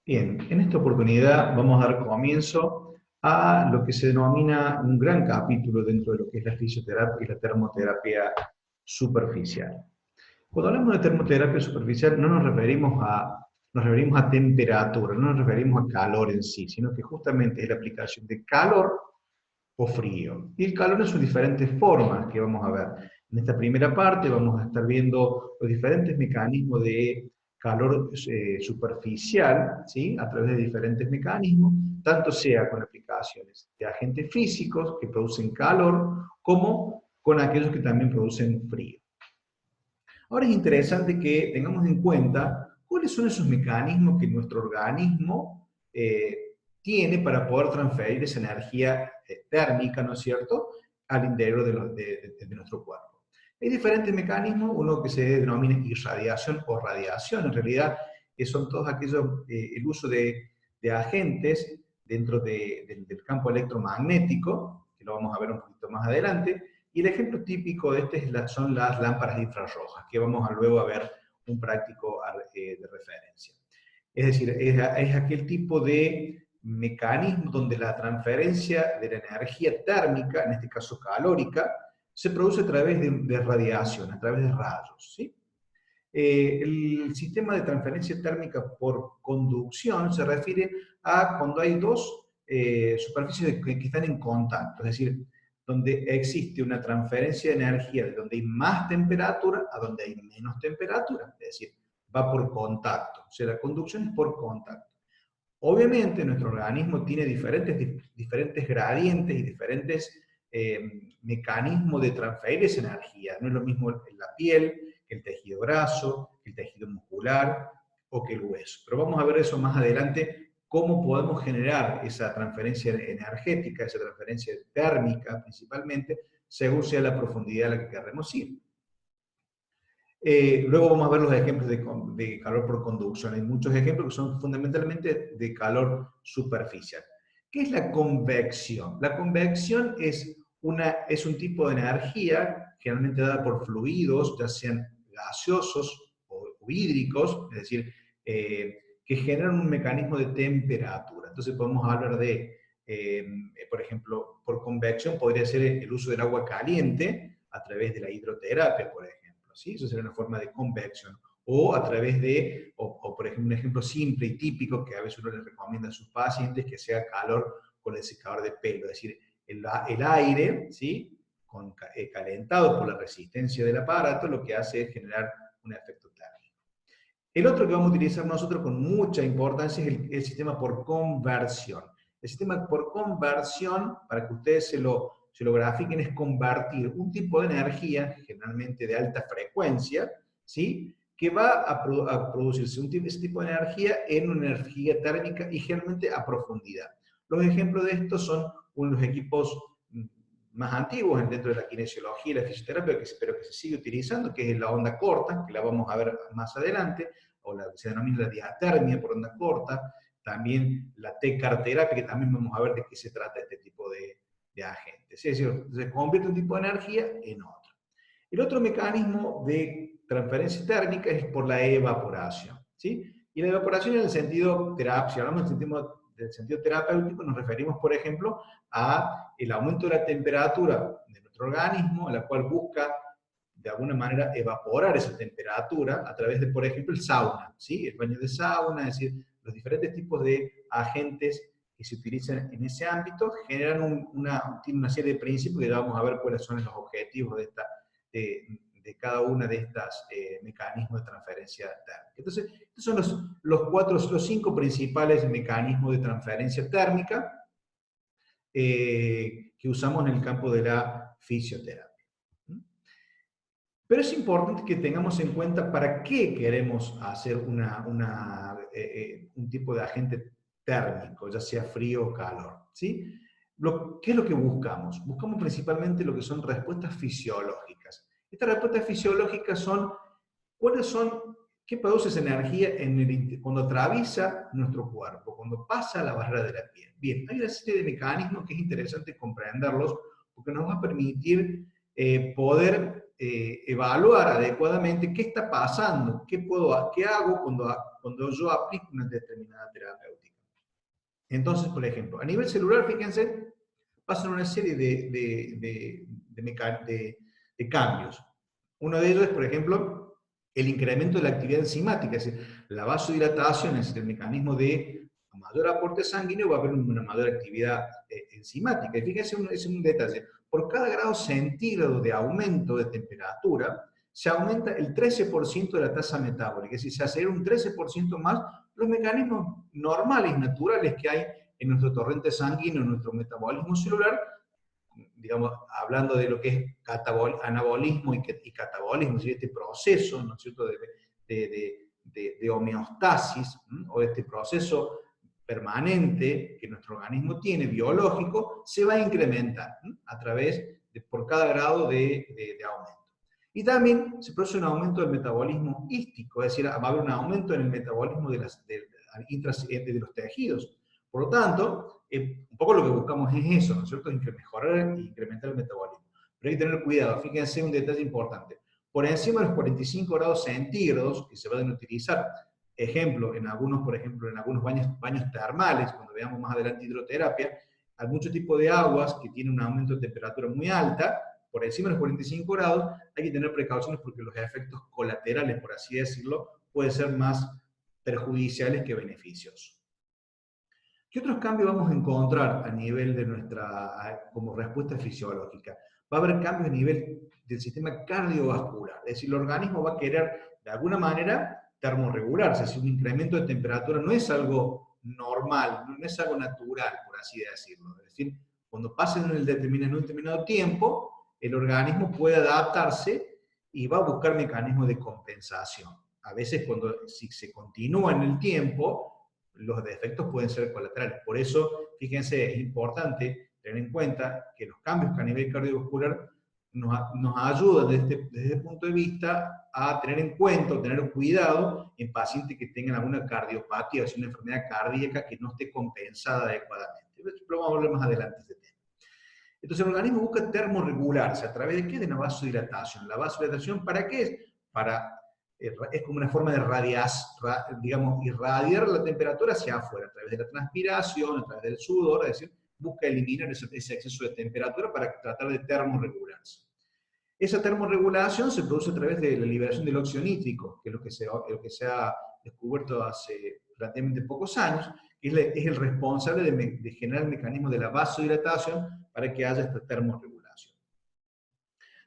Bien, en esta oportunidad vamos a dar comienzo a lo que se denomina un gran capítulo dentro de lo que es la fisioterapia y la termoterapia superficial. Cuando hablamos de termoterapia superficial no nos referimos a temperatura, no nos referimos a calor en sí, sino que justamente es la aplicación de calor o frío. Y el calor en sus diferentes formas que vamos a ver. En esta primera parte vamos a estar viendo los diferentes mecanismos de calor superficial, ¿sí? A través de diferentes mecanismos, tanto sea con aplicaciones de agentes físicos que producen calor, como con aquellos que también producen frío. Ahora es interesante que tengamos en cuenta cuáles son esos mecanismos que nuestro organismo tiene para poder transferir esa energía térmica, ¿no es cierto?, al interior de nuestro cuerpo. Hay diferentes mecanismos, uno que se denomina irradiación o radiación, en realidad, que son todos aquellos, el uso de agentes dentro del campo electromagnético, que lo vamos a ver un poquito más adelante, y el ejemplo típico de este son las lámparas infrarrojas, que vamos a luego a ver un práctico de referencia. Es decir, es aquel tipo de mecanismo donde la transferencia de la energía térmica, en este caso calórica, se produce a través de radiación, a través de rayos. ¿Sí? El sistema de transferencia térmica por conducción se refiere a cuando hay dos superficies que están en contacto, es decir, donde existe una transferencia de energía de donde hay más temperatura a donde hay menos temperatura, es decir, va por contacto, o sea, la conducción es por contacto. Obviamente nuestro organismo tiene diferentes gradientes y diferentes mecanismos de transferir esa energía. No es lo mismo en la piel, que el tejido graso, que el tejido muscular o que el hueso. Pero vamos a ver eso más adelante, cómo podemos generar esa transferencia energética, esa transferencia térmica principalmente, según sea la profundidad a la que queremos ir. Luego vamos a ver los ejemplos de calor por conducción. Hay muchos ejemplos que son fundamentalmente de calor superficial. ¿Qué es la convección? La convección es un tipo de energía generalmente dada por fluidos, ya sean gaseosos o hídricos, es decir, que generan un mecanismo de temperatura. Entonces podemos hablar por ejemplo, por convección podría ser el uso del agua caliente a través de la hidroterapia, por ejemplo. ¿Sí? Eso sería una forma de convección. O a través por ejemplo, un ejemplo simple y típico que a veces uno le recomienda a sus pacientes, que sea calor con el secador de pelo, es decir, el aire, ¿sí? Calentado por la resistencia del aparato, lo que hace es generar un efecto térmico. El otro que vamos a utilizar nosotros con mucha importancia es el sistema por conversión. El sistema por conversión, para que ustedes se lo grafiquen, es convertir un tipo de energía, generalmente de alta frecuencia, ¿sí?, que va a producirse ese tipo de energía en una energía térmica y generalmente a profundidad. Los ejemplos de estos son unos equipos más antiguos dentro de la kinesiología y la fisioterapia, que espero que se siga utilizando, que es la onda corta, que la vamos a ver más adelante, o la que se denomina la diatermia por onda corta, también la T-carterapia, que también vamos a ver de qué se trata este tipo de agentes. Es decir, se convierte un tipo de energía en otro. El otro mecanismo de transferencia térmica es por la evaporación. ¿Sí? Y la evaporación en el sentido terapéutico, si hablamos del sentido terapéutico, nos referimos, por ejemplo, a el aumento de la temperatura de nuestro organismo, la cual busca de alguna manera evaporar esa temperatura a través de, por ejemplo, el sauna, ¿sí? El baño de sauna, es decir, los diferentes tipos de agentes que se utilizan en ese ámbito generan tienen una serie de principios que ya vamos a ver cuáles son los objetivos de cada una de estas mecanismos de transferencia térmica. Entonces, estos son los 5 principales mecanismos de transferencia térmica que usamos en el campo de la fisioterapia. Pero es importante que tengamos en cuenta para qué queremos hacer un tipo de agente térmico, ya sea frío o calor. ¿Sí? ¿Qué es lo que buscamos? Buscamos principalmente lo que son respuestas fisiológicas. Estas respuestas fisiológicas son, ¿qué produce esa energía cuando atraviesa nuestro cuerpo, cuando pasa la barrera de la piel? Bien, hay una serie de mecanismos que es interesante comprenderlos porque nos va a permitir poder evaluar adecuadamente qué está pasando, qué hago cuando yo aplico una determinada terapéutica. Entonces, por ejemplo, a nivel celular, fíjense, pasan una serie de cambios. Uno de ellos es, por ejemplo, el incremento de la actividad enzimática, es decir, la vasodilatación, es el mecanismo de mayor aporte sanguíneo, va a haber una mayor actividad enzimática. Y fíjense, es un detalle, por cada grado centígrado de aumento de temperatura, se aumenta el 13% de la tasa metabólica, es decir, se acelera un 13% más los mecanismos normales, naturales que hay en nuestro torrente sanguíneo, en nuestro metabolismo celular, digamos, hablando de lo que es anabolismo y catabolismo, es decir, este proceso, ¿no es cierto?, de homeostasis, o este proceso permanente que nuestro organismo tiene, biológico, se va a incrementar a través por cada grado de aumento. Y también se produce un aumento del metabolismo hístico, es decir, va a haber un aumento en el metabolismo de los tejidos. Por lo tanto, un poco lo que buscamos es eso, ¿no es cierto? Mejorar e incrementar el metabolismo. Pero hay que tener cuidado, fíjense un detalle importante. Por encima de los 45 grados centígrados, que se van a utilizar, ejemplo, en algunos baños termales, cuando veamos más adelante hidroterapia, hay muchos tipos de aguas que tienen un aumento de temperatura muy alta, por encima de los 45 grados, hay que tener precauciones porque los efectos colaterales, por así decirlo, pueden ser más perjudiciales que beneficiosos. ¿Qué otros cambios vamos a encontrar a nivel de como respuesta fisiológica? Va a haber cambios a nivel del sistema cardiovascular, es decir, el organismo va a querer, de alguna manera, termorregularse, es decir, un incremento de temperatura no es algo normal, no es algo natural, por así decirlo. Es decir, cuando pasa en un determinado tiempo, el organismo puede adaptarse y va a buscar mecanismos de compensación. A veces, si se continúa en el tiempo, los defectos pueden ser colaterales. Por eso, fíjense, es importante tener en cuenta que los cambios que a nivel cardiovascular nos ayudan desde este punto de vista a tener en cuenta o tener cuidado en pacientes que tengan alguna cardiopatía o una enfermedad cardíaca que no esté compensada adecuadamente. Pero vamos a hablar más adelante de este tema. Entonces el organismo busca termorregularse. ¿A través de qué? De una vasodilatación. ¿La vasodilatación para qué es? Es como una forma de irradiar la temperatura hacia afuera, a través de la transpiración, a través del sudor, es decir, busca eliminar ese exceso de temperatura para tratar de termorregularse. Esa termorregulación se produce a través de la liberación del óxido nítrico, que es lo que se ha descubierto hace relativamente pocos años, que es el responsable de generar el mecanismo de la vasodilatación para que haya esta termorregulación.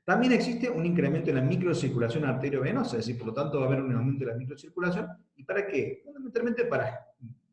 También existe un incremento en la microcirculación arteriovenosa, es decir, por lo tanto va a haber un aumento de la microcirculación. ¿Y para qué? Fundamentalmente para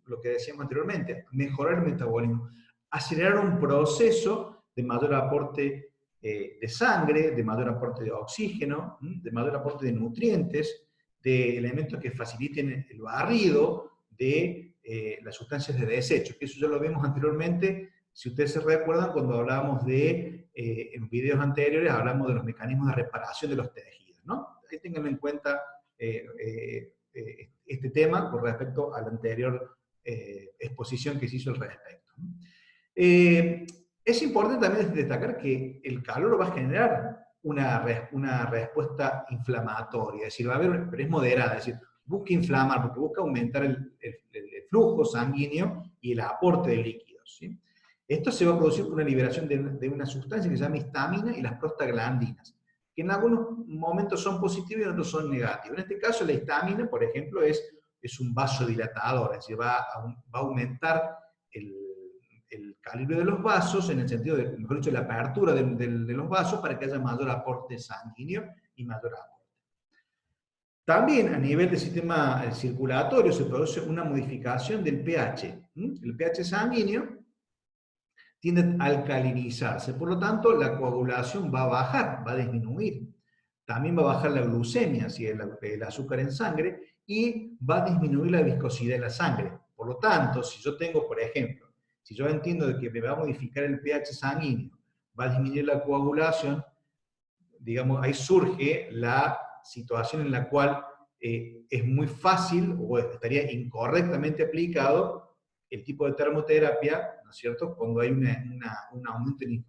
lo que decíamos anteriormente, mejorar el metabolismo, acelerar un proceso de mayor aporte de sangre, de mayor aporte de oxígeno, de mayor aporte de nutrientes, de elementos que faciliten el barrido de las sustancias de desecho, que eso ya lo vimos anteriormente. Si ustedes se recuerdan, cuando hablábamos en videos anteriores, hablamos de los mecanismos de reparación de los tejidos, ¿no? Ahí tengan en cuenta este tema con respecto a la anterior exposición que se hizo al respecto. Es importante también destacar que el calor va a generar una respuesta inflamatoria, es decir, va a haber, pero es moderada, es decir, busca inflamar, porque busca aumentar el flujo sanguíneo y el aporte de líquidos, ¿sí? Esto se va a producir por una liberación de una sustancia que se llama histamina y las prostaglandinas, que en algunos momentos son positivas y en otros son negativas. En este caso, la histamina, por ejemplo, es un vasodilatador, es decir, va a aumentar el calibre de los vasos, en el sentido de, mejor dicho, la apertura de los vasos para que haya mayor aporte sanguíneo y mayor aporte. También a nivel del sistema circulatorio se produce una modificación del pH. El pH sanguíneo tiende a alcalinizarse, por lo tanto la coagulación va a bajar, va a disminuir. También va a bajar la glucemia, si el azúcar en sangre, y va a disminuir la viscosidad de la sangre. Por lo tanto, si yo tengo, por ejemplo, si yo entiendo de que me va a modificar el pH sanguíneo, va a disminuir la coagulación, digamos, ahí surge la situación en la cual es muy fácil o estaría incorrectamente aplicado el tipo de termoterapia, ¿no es cierto?, cuando hay un aumento en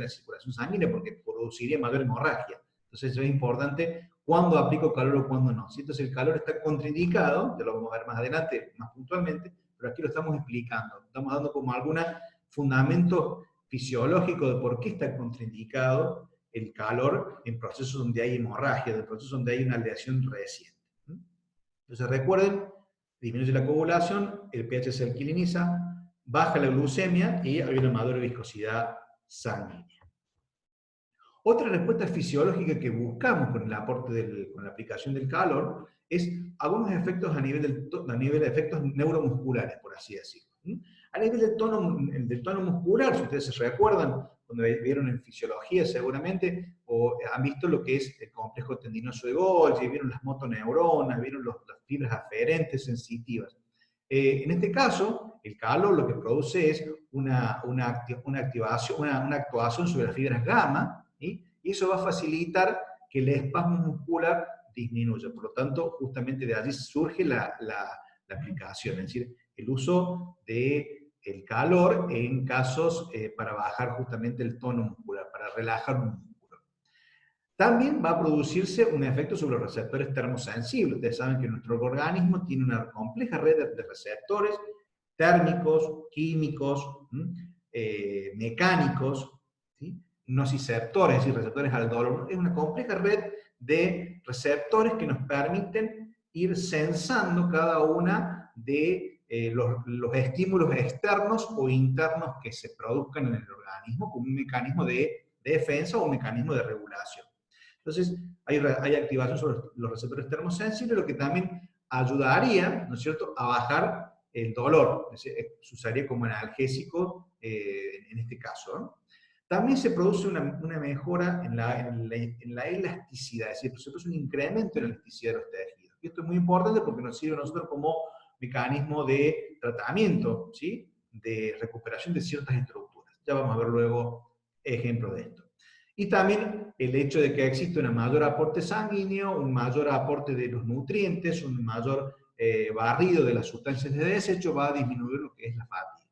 la circulación sanguínea, porque produciría mayor hemorragia. Entonces es importante cuándo aplico calor o cuándo no. ¿Sí? Entonces el calor está contraindicado, ya lo vamos a ver más adelante, más puntualmente, pero aquí lo estamos explicando. Estamos dando como algunos fundamentos fisiológicos de por qué está contraindicado el calor en procesos donde hay hemorragia, en procesos donde hay una aleación reciente. Entonces recuerden, disminuye la coagulación, el pH se alquiliniza, baja la glucemia y hay una mayor viscosidad sanguínea. Otra respuesta fisiológica que buscamos con el aporte con la aplicación del calor es algunos efectos a nivel de efectos neuromusculares, por así decirlo. A nivel del tono muscular, si ustedes se recuerdan, cuando vieron en fisiología seguramente, o han visto lo que es el complejo tendinoso de Golgi, vieron las motoneuronas, vieron las fibras aferentes sensitivas. En este caso, el calor lo que produce es una actuación sobre las fibras gamma, ¿sí? Y eso va a facilitar que el espasmo muscular disminuya. Por lo tanto, justamente de allí surge la aplicación, es decir, el uso del calor en casos para bajar justamente el tono muscular, para relajar un músculo. También va a producirse un efecto sobre los receptores termosensibles. Ustedes saben que nuestro organismo tiene una compleja red de receptores térmicos, químicos, mecánicos, ¿sí? Nociceptores, es decir, receptores al dolor. Es una compleja red de receptores que nos permiten ir sensando cada una de los estímulos externos o internos que se produzcan en el organismo como un mecanismo de defensa o un mecanismo de regulación. Entonces, hay activación sobre los receptores termosensibles, lo que también ayudaría, ¿no es cierto?, a bajar el dolor. Se usaría como analgésico en este caso, ¿no? También se produce una mejora en la elasticidad, es decir, se produce un incremento en la elasticidad de los tejidos. Y esto es muy importante porque nos sirve a nosotros como mecanismo de tratamiento, ¿sí?, de recuperación de ciertas estructuras. Ya vamos a ver luego ejemplos de esto. Y también el hecho de que existe un mayor aporte sanguíneo, un mayor aporte de los nutrientes, un mayor barrido de las sustancias de desecho va a disminuir lo que es la fatiga.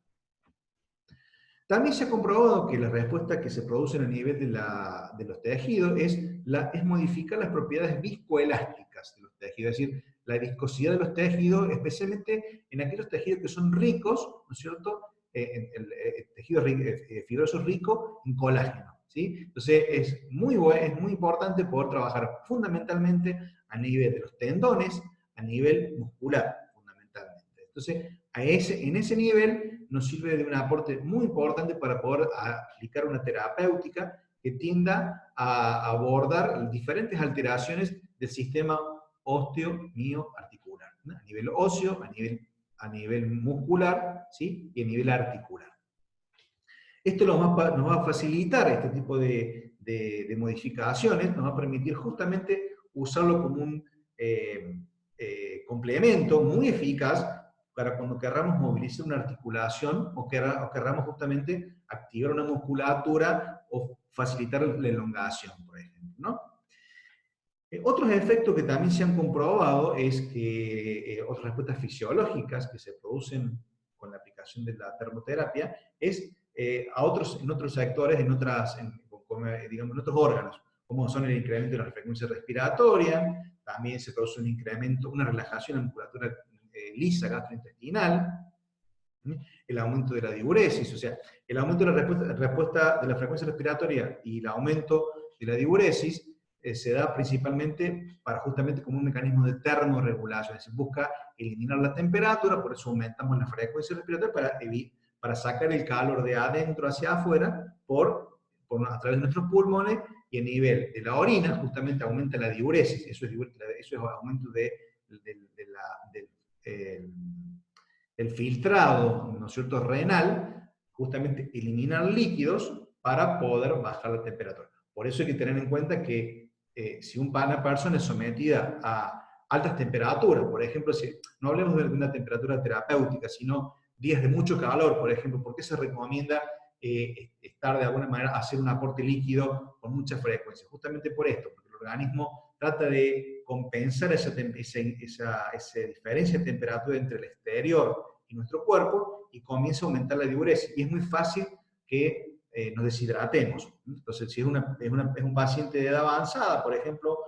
También se ha comprobado que la respuesta que se produce a nivel de los tejidos es modificar las propiedades viscoelásticas de los tejidos, es decir, la viscosidad de los tejidos, especialmente en aquellos tejidos que son ricos, ¿no es cierto?, tejidos fibrosos ricos en colágeno, ¿sí? Entonces es muy importante poder trabajar fundamentalmente a nivel de los tendones, a nivel muscular, fundamentalmente. Entonces, en ese nivel nos sirve de un aporte muy importante para poder aplicar una terapéutica que tienda a abordar diferentes alteraciones del sistema osteo-mioarticular, ¿no? A nivel óseo, a nivel muscular, ¿sí?, y a nivel articular. Esto nos va a facilitar este tipo de modificaciones, nos va a permitir justamente usarlo como un complemento muy eficaz para cuando querramos movilizar una articulación o querramos justamente activar una musculatura o facilitar la elongación, por ejemplo, ¿no? Otros efectos que también se han comprobado es que otras respuestas fisiológicas que se producen con la aplicación de la termoterapia es en otros sectores, en otros órganos, como son el incremento de la frecuencia respiratoria, también se produce un incremento, una relajación en la musculatura lisa gastrointestinal, el aumento de la diuresis, o sea, el aumento de la respuesta de la frecuencia respiratoria y el aumento de la diuresis se da principalmente justamente como un mecanismo de termorregulación, es decir, busca eliminar la temperatura, por eso aumentamos la frecuencia respiratoria para sacar el calor de adentro hacia afuera a través de nuestros pulmones, y a nivel de la orina justamente aumenta la diuresis, eso es aumento del filtrado, ¿no es cierto?, renal, justamente eliminar líquidos para poder bajar la temperatura. Por eso hay que tener en cuenta que si una persona es sometida a altas temperaturas, por ejemplo, no hablemos de una temperatura terapéutica, sino días de mucho calor, por ejemplo, ¿por qué se recomienda estar de alguna manera, hacer un aporte líquido con mucha frecuencia? Justamente por esto, porque el organismo trata de compensar esa diferencia de temperatura entre el exterior y nuestro cuerpo y comienza a aumentar la diuresis. Y es muy fácil que nos deshidratemos. Entonces, si es un paciente de edad avanzada, por ejemplo,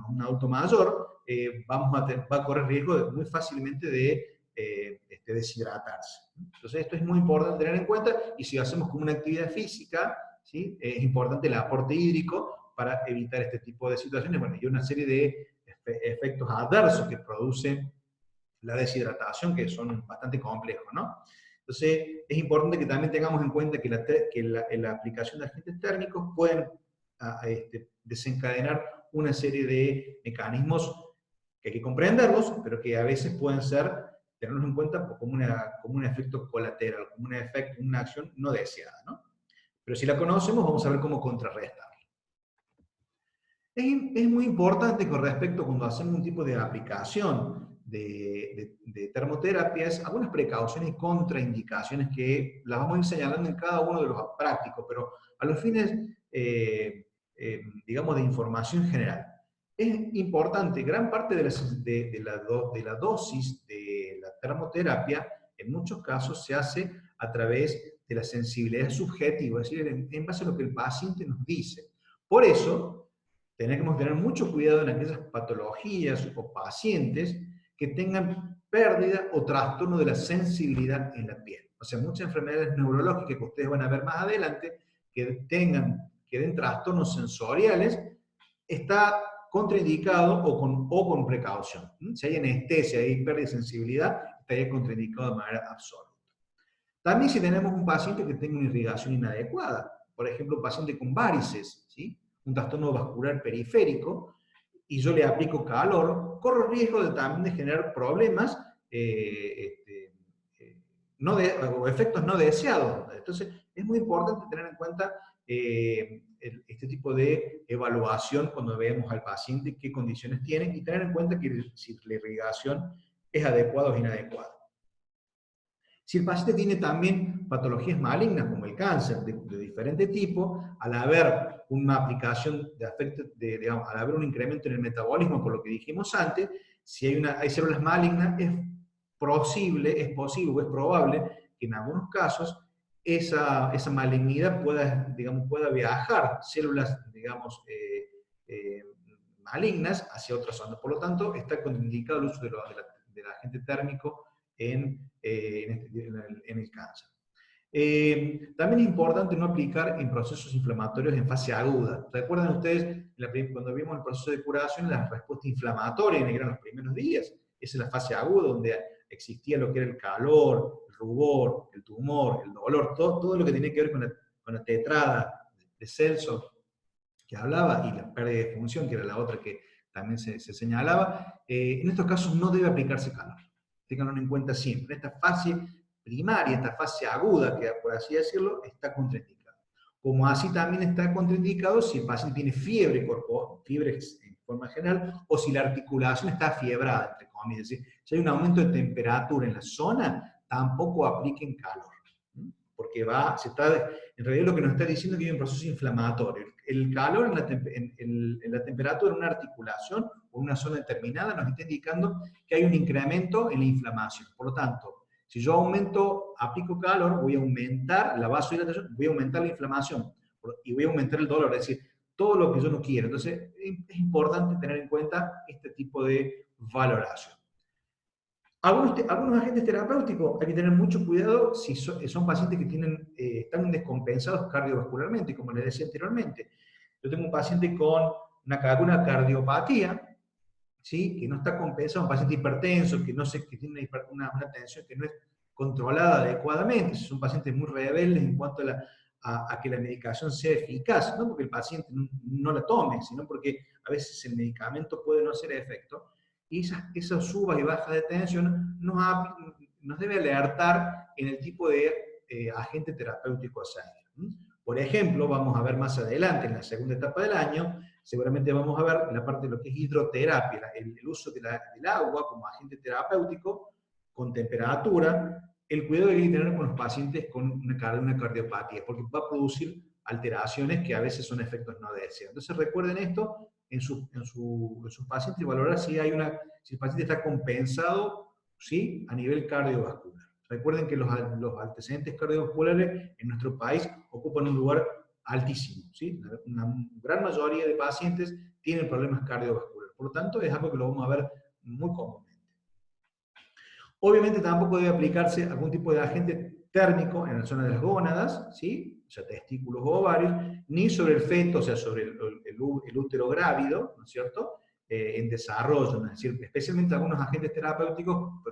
un adulto mayor, va a correr riesgo muy fácilmente de deshidratarse. Entonces esto es muy importante tener en cuenta, y si hacemos como una actividad física, ¿sí? Es importante el aporte hídrico para evitar este tipo de situaciones. Bueno, y una serie de efectos adversos que produce la deshidratación, que son bastante complejos, ¿no? Entonces, es importante que también tengamos en cuenta que la aplicación de agentes térmicos pueden desencadenar una serie de mecanismos que hay que comprenderlos, pero que a veces pueden tenerlos en cuenta como un efecto colateral, como una acción no deseada, ¿no? Pero si la conocemos, vamos a ver cómo contrarrestarla. Es muy importante con respecto cuando hacemos un tipo de aplicación de termoterapias, algunas precauciones y contraindicaciones que las vamos a ir señalando en cada uno de los prácticos, pero a los fines, digamos, de información general. Es importante, gran parte de la dosis de la termoterapia, en muchos casos se hace a través de la sensibilidad subjetiva, es decir, en base a lo que el paciente nos dice. Por eso, tenemos que tener mucho cuidado en aquellas patologías o pacientes que tengan pérdida o trastorno de la sensibilidad en la piel. O sea, muchas enfermedades neurológicas que ustedes van a ver más adelante, que den trastornos sensoriales, está contraindicado o con precaución. Si hay anestesia, hay pérdida de sensibilidad, estaría contraindicado de manera absoluta. También si tenemos un paciente que tenga una irrigación inadecuada, por ejemplo, un paciente con varices, ¿sí? Un trastorno vascular periférico, y yo le aplico calor, corro riesgo también de generar problemas o efectos no deseados. Entonces, es muy importante tener en cuenta este tipo de evaluación cuando veamos al paciente qué condiciones tiene, y tener en cuenta que si la irrigación es adecuada o inadecuada. Si el paciente tiene también patologías malignas, como el cáncer de diferente tipo, al haber una aplicación de afecto, digamos, al haber un incremento en el metabolismo, por lo que dijimos antes, si hay células malignas, es posible o es probable que en algunos casos esa malignidad pueda viajar células, digamos, malignas hacia otras zonas. Por lo tanto, está contraindicado el uso del agente térmico en el cáncer. También es importante no aplicar en procesos inflamatorios en fase aguda. ¿Recuerdan ustedes cuando vimos el proceso de curación, la respuesta inflamatoria eran los primeros días? Esa es la fase aguda, donde existía lo que era el calor, el rubor, el tumor, el dolor, todo lo que tiene que ver con la tetrada de Celso que hablaba, y la pérdida de función, que era la otra que también se señalaba. En estos casos no debe aplicarse calor. Ténganlo en cuenta siempre. Esta fase primaria, esta fase aguda, que por así decirlo, está contraindicada. Como así también está contraindicado si el paciente tiene fiebre en forma general, o si la articulación está fiebrada, entre comillas. Es decir, si hay un aumento de temperatura en la zona, tampoco apliquen calor. Porque en realidad lo que nos está diciendo es que hay un proceso inflamatorio. El calor en la temperatura en una articulación o en una zona determinada nos está indicando que hay un incremento en la inflamación. Por lo tanto, si yo aplico calor, voy a aumentar la vasodilatación, voy a aumentar la inflamación y voy a aumentar el dolor, es decir, todo lo que yo no quiero. Entonces, es importante tener en cuenta este tipo de valoración. Algunos agentes terapéuticos hay que tener mucho cuidado si son pacientes que están descompensados cardiovascularmente, como les decía anteriormente. Yo tengo un paciente con una cardiopatía, ¿sí? Que no está compensado, un paciente hipertenso, que tiene una tensión que no es controlada adecuadamente. Son pacientes muy rebeldes en cuanto a que la medicación sea eficaz, no porque el paciente no la tome, sino porque a veces el medicamento puede no hacer efecto. Y esas subas y bajas de tensión nos debe alertar en el tipo de agente terapéutico a seguir. Por ejemplo, vamos a ver más adelante, en la segunda etapa del año, seguramente vamos a ver la parte de lo que es hidroterapia, el uso del agua como agente terapéutico, con temperatura, el cuidado que hay que tener con los pacientes con una cardiopatía, porque va a producir alteraciones que a veces son efectos no deseados. Entonces recuerden esto en sus pacientes y valorar si el paciente está compensado, ¿sí? A nivel cardiovascular. Recuerden que los antecedentes cardiovasculares en nuestro país ocupan un lugar altísimo, ¿sí? Una gran mayoría de pacientes tienen problemas cardiovasculares. Por lo tanto, es algo que lo vamos a ver muy comúnmente. Obviamente tampoco debe aplicarse algún tipo de agente térmico en la zona de las gónadas, ¿sí? O sea, testículos o ovarios, ni sobre el feto, o sea, sobre el útero grávido, ¿no es cierto? En desarrollo, es decir, especialmente algunos agentes terapéuticos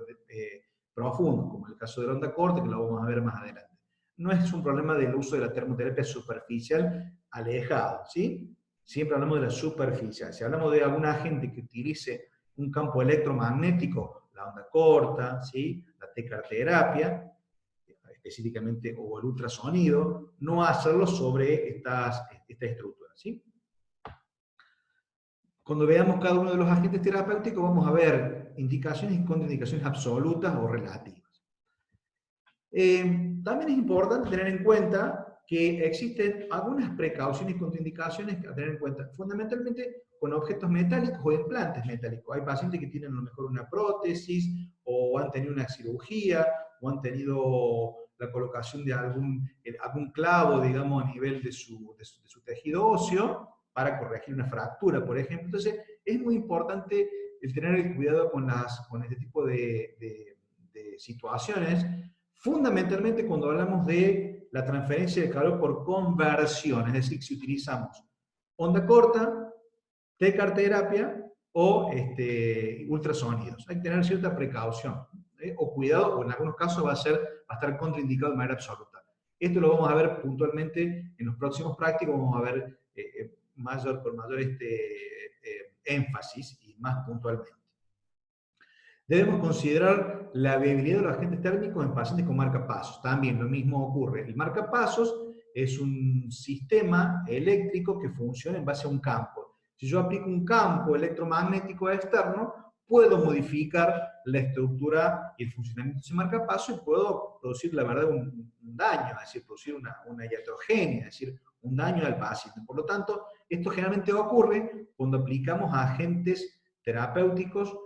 profundos, como el caso de la onda corta, que lo vamos a ver más adelante. No es un problema del uso de la termoterapia superficial alejado, ¿sí? Siempre hablamos de la superficial. Si hablamos de algún agente que utilice un campo electromagnético, la onda corta, ¿sí? La tecarterapia, específicamente, o el ultrasonido, no hacerlo sobre esta estructura, ¿sí? Cuando veamos cada uno de los agentes terapéuticos, vamos a ver indicaciones y contraindicaciones absolutas o relativas. También es importante tener en cuenta que existen algunas precauciones y contraindicaciones a tener en cuenta, fundamentalmente con objetos metálicos o implantes metálicos. Hay pacientes que tienen a lo mejor una prótesis, o han tenido una cirugía, o han tenido la colocación de algún clavo, digamos, a nivel de su tejido óseo, para corregir una fractura, por ejemplo. Entonces, es muy importante el tener el cuidado con este tipo de situaciones, fundamentalmente cuando hablamos de la transferencia de calor por conversión, es decir, si utilizamos onda corta, tecarterapia o ultrasonidos. Hay que tener cierta precaución, o cuidado, o en algunos casos va a estar contraindicado de manera absoluta. Esto lo vamos a ver puntualmente en los próximos prácticos, vamos a ver por mayor énfasis y más puntualmente. Debemos considerar la viabilidad de los agentes térmicos en pacientes con marcapasos. También lo mismo ocurre. El marcapasos es un sistema eléctrico que funciona en base a un campo. Si yo aplico un campo electromagnético externo, puedo modificar la estructura y el funcionamiento de ese marcapaso y puedo producir, la verdad, un daño, es decir, producir una iatrogenia, es decir, un daño al paciente. Por lo tanto, esto generalmente ocurre cuando aplicamos agentes terapéuticos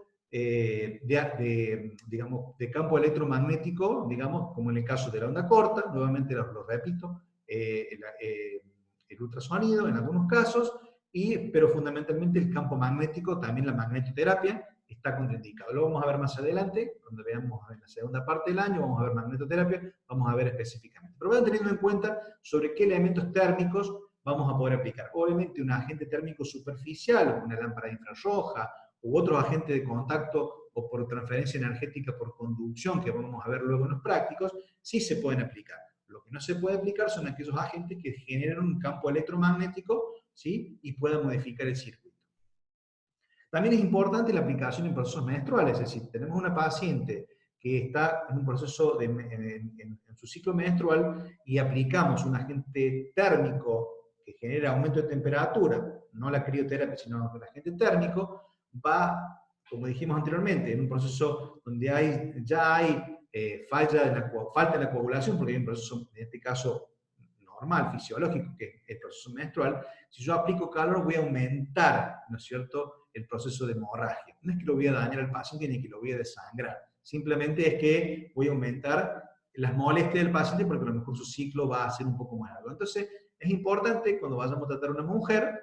digamos, de campo electromagnético, digamos, como en el caso de la onda corta, nuevamente lo repito, el ultrasonido en algunos casos, pero fundamentalmente el campo magnético, también la magnetoterapia, está contraindicado. Lo vamos a ver más adelante, cuando veamos en la segunda parte del año, vamos a ver magnetoterapia, vamos a ver específicamente. Pero vayan teniendo en cuenta sobre qué elementos térmicos vamos a poder aplicar. Obviamente un agente térmico superficial, una lámpara infrarroja, u otros agentes de contacto o por transferencia energética por conducción, que vamos a ver luego en los prácticos, sí se pueden aplicar. Lo que no se puede aplicar son aquellos agentes que generan un campo electromagnético, ¿sí? Y puedan modificar el circuito. También es importante la aplicación en procesos menstruales, es decir, tenemos una paciente que está en un proceso en su ciclo menstrual y aplicamos un agente térmico que genera aumento de temperatura, no la crioterapia, sino el agente térmico, va, como dijimos anteriormente, en un proceso donde ya hay falta en la coagulación, porque hay un proceso, en este caso, normal, fisiológico, que es el proceso menstrual. Si yo aplico calor, voy a aumentar, ¿no es cierto?, el proceso de hemorragia. No es que lo voy a dañar al paciente ni que lo voy a desangrar. Simplemente es que voy a aumentar las molestias del paciente porque a lo mejor su ciclo va a ser un poco más largo. Entonces, es importante cuando vayamos a tratar a una mujer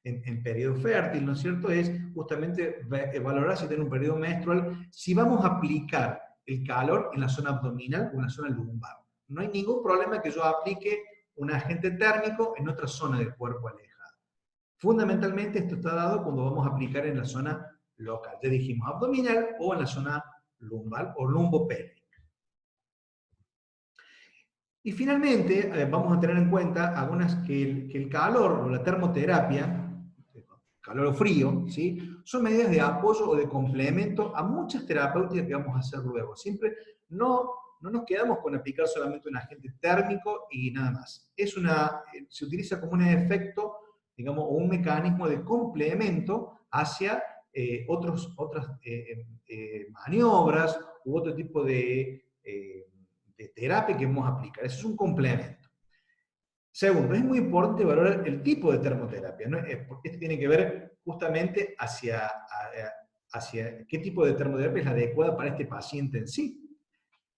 en periodo fértil, ¿no es cierto?, es justamente valorar si tiene un periodo menstrual, si vamos a aplicar el calor en la zona abdominal o en la zona lumbar. No hay ningún problema que yo aplique un agente térmico en otra zona del cuerpo alejada. Fundamentalmente esto está dado cuando vamos a aplicar en la zona local. Ya dijimos abdominal o en la zona lumbar o lumbopélvica. Y finalmente vamos a tener en cuenta algunas que el calor o la termoterapia, calor o frío, ¿sí?, son medidas de apoyo o de complemento a muchas terapéuticas que vamos a hacer luego. Siempre no nos quedamos con aplicar solamente un agente térmico y nada más. Se utiliza como un efecto, digamos, o un mecanismo de complemento hacia otras maniobras u otro tipo de terapia que vamos a aplicar. Eso es un complemento. Segundo, es muy importante valorar el tipo de termoterapia, ¿no? Porque esto tiene que ver justamente hacia qué tipo de termoterapia es la adecuada para este paciente en sí.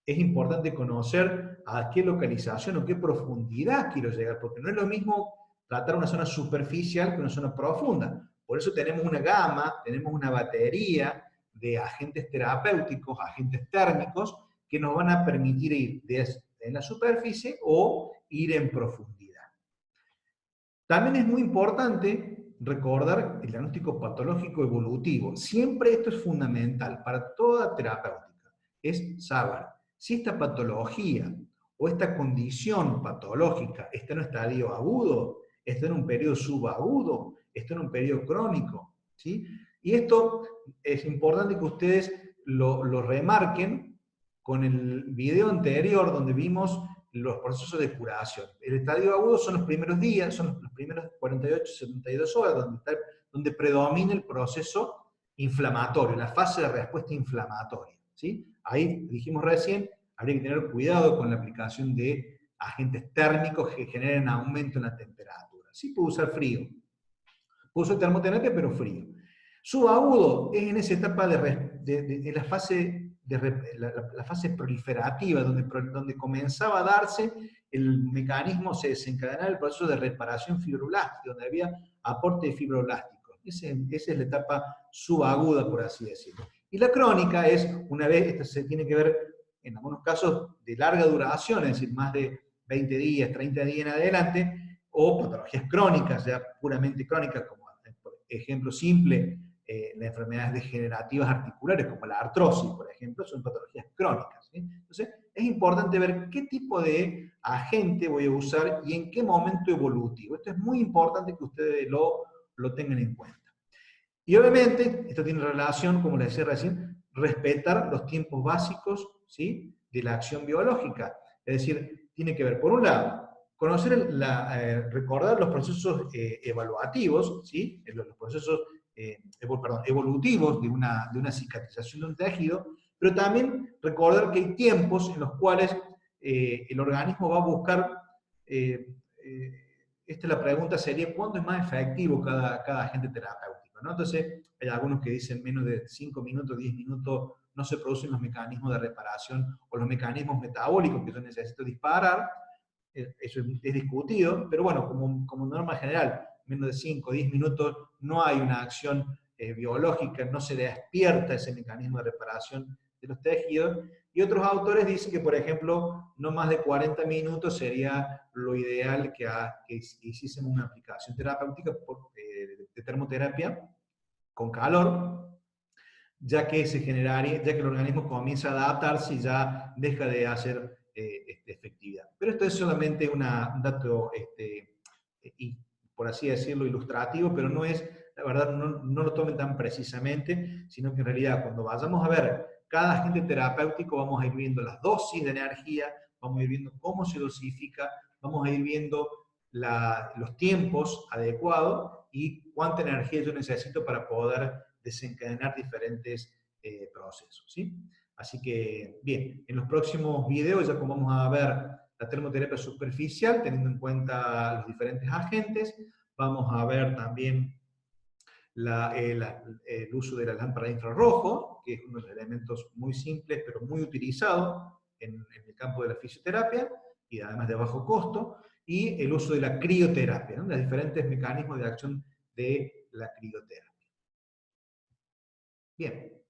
es importante conocer a qué localización o qué profundidad quiero llegar, porque no es lo mismo tratar una zona superficial que una zona profunda. Por eso tenemos una gama, tenemos una batería de agentes terapéuticos, agentes térmicos, que nos van a permitir ir en la superficie o ir en profundidad. También es muy importante recordar el diagnóstico patológico evolutivo. Siempre esto es fundamental para toda terapéutica. Es saber si esta patología o esta condición patológica está en un estadio agudo, está en un periodo subagudo, está en un periodo crónico, ¿sí? Y esto es importante que ustedes lo remarquen con el video anterior donde vimos los procesos de curación. El estadio agudo son los primeros días, son los primeros 48, 72 horas, donde predomina el proceso inflamatorio, la fase de respuesta inflamatoria, ¿sí? Ahí, dijimos recién, habría que tener cuidado con la aplicación de agentes térmicos que generen aumento en la temperatura. Sí puedo usar frío, puedo usar termoterapia, pero frío. Subagudo es en esa etapa de la fase la fase proliferativa, donde comenzaba a darse el mecanismo, se desencadenaba el proceso de reparación fibroblástica, donde había aporte de fibroblástico. Esa es la etapa subaguda, por así decirlo. Y la crónica es, una vez, esto se tiene que ver en algunos casos de larga duración, es decir, más de 20 días, 30 días en adelante, o patologías crónicas, ya puramente crónicas, como ejemplo simple, las enfermedades degenerativas articulares, como la artrosis, por ejemplo, son patologías crónicas, ¿sí? Entonces, es importante ver qué tipo de agente voy a usar y en qué momento evolutivo. Esto es muy importante que ustedes lo tengan en cuenta. Y obviamente, esto tiene relación, como les decía recién, respetar los tiempos básicos, ¿sí?, de la acción biológica. Es decir, tiene que ver, por un lado, conocer, recordar los procesos evaluativos, ¿sí?, los procesos evolutivos de una cicatrización de un tejido, pero también recordar que hay tiempos en los cuales el organismo va a buscar, la pregunta sería, ¿cuándo es más efectivo cada agente terapéutico, ¿no? Entonces, hay algunos que dicen menos de 5 minutos, 10 minutos, no se producen los mecanismos de reparación o los mecanismos metabólicos que yo necesito disparar. Eso es discutido, pero bueno, como norma general, menos de 5 o 10 minutos no hay una acción biológica, no se despierta ese mecanismo de reparación de los tejidos. Y otros autores dicen que, por ejemplo, no más de 40 minutos sería lo ideal que hiciésemos una aplicación terapéutica de termoterapia con calor, ya que el organismo comienza a adaptarse y ya deja de hacer efectividad. Pero esto es solamente un dato, y, por así decirlo, ilustrativo, pero no es, la verdad, no lo tomen tan precisamente, sino que en realidad cuando vayamos a ver cada agente terapéutico vamos a ir viendo las dosis de energía, vamos a ir viendo cómo se dosifica, vamos a ir viendo los tiempos adecuados y cuánta energía yo necesito para poder desencadenar diferentes procesos, ¿sí? Así que, bien, en los próximos videos ya como vamos a ver la termoterapia superficial, teniendo en cuenta los diferentes agentes, vamos a ver también el uso de la lámpara de infrarrojo, que es uno de los elementos muy simples, pero muy utilizado en el campo de la fisioterapia, y además de bajo costo, y el uso de la crioterapia, ¿no?, los diferentes mecanismos de acción de la crioterapia. Bien.